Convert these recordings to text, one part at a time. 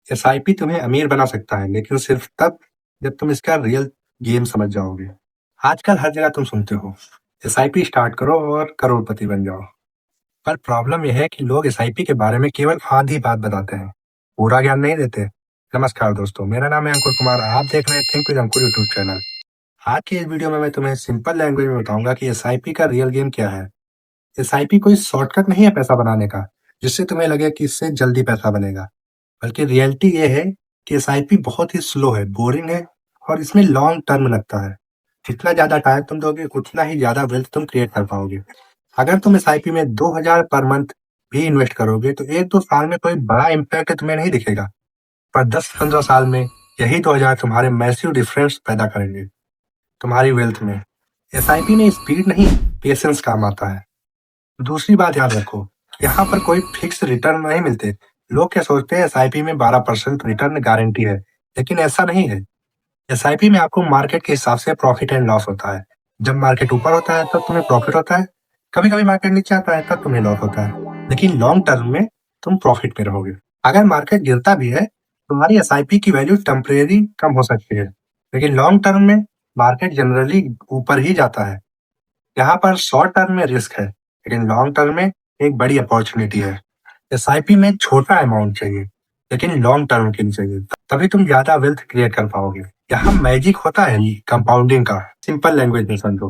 SIP तुम्हें अमीर बना सकता है, लेकिन सिर्फ तब जब तुम इसका रियल गेम समझ जाओगे। आजकल हर जगह तुम सुनते हो, एसआईपी स्टार्ट करो और करोड़पति बन जाओ। पर प्रॉब्लम यह है कि लोग एसआईपी के बारे में केवल आधी बात बताते हैं, पूरा ज्ञान नहीं देते। नमस्कार दोस्तों, मेरा नाम है अंकुर कुमार। आप देख रहे हैं think with Ankur YouTube channel. आज की इस वीडियो में मैं तुम्हें सिंपल लैंग्वेज में बताऊंगा कि एसआईपी का रियल गेम क्या है। एसआईपी कोई शॉर्टकट नहीं है पैसा बनाने का, जिससे तुम्हें लगे कि इससे जल्दी पैसा बनेगा। बल्कि रियलिटी ये है कि एसआईपी बहुत ही स्लो है, बोरिंग है और इसमें लॉन्ग टर्म लगता है। जितना ज्यादा टाइम तुम दोगे, उतना ही ज्यादा वेल्थ तुम क्रिएट कर पाओगे। अगर तुम एसआईपी में 2000 पर मंथ भी इन्वेस्ट करोगे तो 1-2 साल में कोई बड़ा इम्पैक्ट तुम्हें नहीं दिखेगा, पर 10-15 साल में यही 2000 तुम्हारे मैसिव डिफरेंस पैदा करेंगे तुम्हारी वेल्थ में। एसआईपी में स्पीड नहीं, पेशेंस काम आता है। दूसरी बात याद रखो, यहाँ पर कोई फिक्स रिटर्न नहीं मिलते। लोग क्या सोचते हैं, एसआईपी में 12% रिटर्न गारंटी है, लेकिन ऐसा नहीं है। एसआईपी में आपको मार्केट के हिसाब से प्रॉफिट एंड लॉस होता है। जब मार्केट ऊपर होता है तब तुम्हें प्रॉफिट होता है, कभी कभी मार्केट नीचे आता है तब तुम्हें लॉस होता है, लेकिन लॉन्ग टर्म में तुम प्रॉफिट में रहोगे। अगर मार्केट गिरता भी है, तुम्हारी एसआईपी की वैल्यू टेम्परेरी कम हो सकती है, लेकिन लॉन्ग टर्म में मार्केट जनरली ऊपर ही जाता है। यहाँ पर शॉर्ट टर्म में रिस्क है, लेकिन लॉन्ग टर्म में एक बड़ी अपॉर्चुनिटी है। एसआईपी में छोटा अमाउंट चाहिए, लेकिन लॉन्ग टर्म के लिए चाहिए, तभी तुम ज्यादा वेल्थ क्रिएट कर पाओगे। यहाँ मैजिक होता है कंपाउंडिंग का। सिंपल लैंग्वेज में समझो,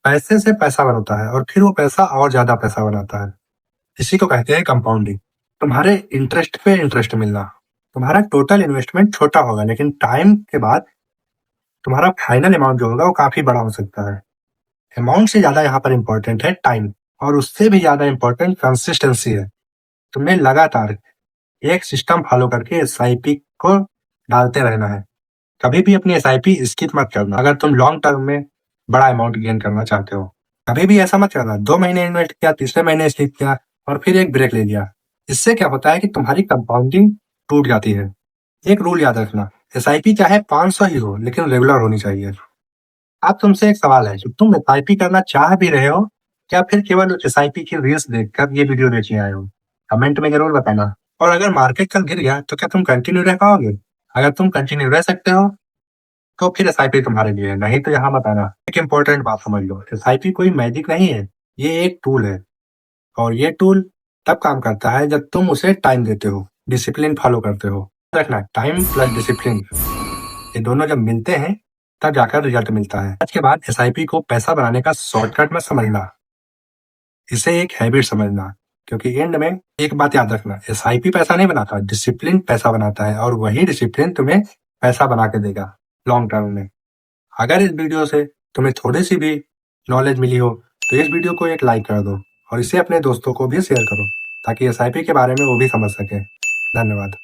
पैसे से पैसा बनता है और फिर वो पैसा और ज्यादा पैसा बनाता है। इसी को कहते हैं कंपाउंडिंग। तुम्हारे इंटरेस्ट पे इंटरेस्ट मिलना। तुम्हारा टोटल इन्वेस्टमेंट छोटा होगा, लेकिन टाइम के बाद तुम्हारा फाइनल अमाउंट जो होगा वो काफी बड़ा हो सकता है। अमाउंट से ज्यादा यहाँ पर इम्पोर्टेंट है टाइम, और उससे भी ज्यादा इम्पोर्टेंट कंसिस्टेंसी है। तुम्हें लगातार एक सिस्टम फॉलो करके एसआईपी को डालते रहना है। कभी भी अपनी एसआईपी स्किप मत करना अगर तुम लॉन्ग टर्म में बड़ा अमाउंट गेन करना चाहते हो। कभी भी ऐसा मत करना 2 महीने इन्वेस्ट किया, तीसरे महीने स्किप किया और फिर एक ब्रेक ले लिया। इससे क्या होता है कि तुम्हारी कंपाउंडिंग टूट जाती है। एक रूल याद रखना, एसआईपी चाहे 500 ही हो, लेकिन रेगुलर होनी चाहिए। अब तुमसे एक सवाल है कि तुम एसआईपी करना चाह भी रहे हो, क्या फिर केवल एसआईपी की रील्स देखकर ये वीडियो देखने आए हो? कमेंट में जरूर बताना। और अगर मार्केट कल गिर गया तो क्या तुम कंटिन्यू रह पाओगे? अगर तुम कंटिन्यू रह सकते हो तो फिर एसआईपी तुम्हारे लिए है, नहीं तो यहाँ मत आना। एक इम्पोर्टेंट बात समझ लो, एसआईपी कोई मैजिक नहीं है, ये एक टूल है। और ये टूल तब काम करता है जब तुम उसे टाइम देते हो, डिसिप्लिन फॉलो करते हो। रखना, टाइम प्लस डिसिप्लिन, ये दोनों जब मिलते हैं तब जाकर रिजल्ट मिलता है। आज के बाद एसआईपी को पैसा बनाने का शॉर्टकट मत समझना, इसे एक हैबिट समझना। क्योंकि एंड में एक बात याद रखना, एसआईपी पैसा नहीं बनाता, डिसिप्लिन पैसा बनाता है, और वही डिसिप्लिन तुम्हें पैसा बना के देगा लॉन्ग टर्म में। अगर इस वीडियो से तुम्हें थोड़ी सी भी नॉलेज मिली हो तो इस वीडियो को एक लाइक कर दो और इसे अपने दोस्तों को भी शेयर करो, ताकि एसआईपी के बारे में वो भी समझ सके। धन्यवाद।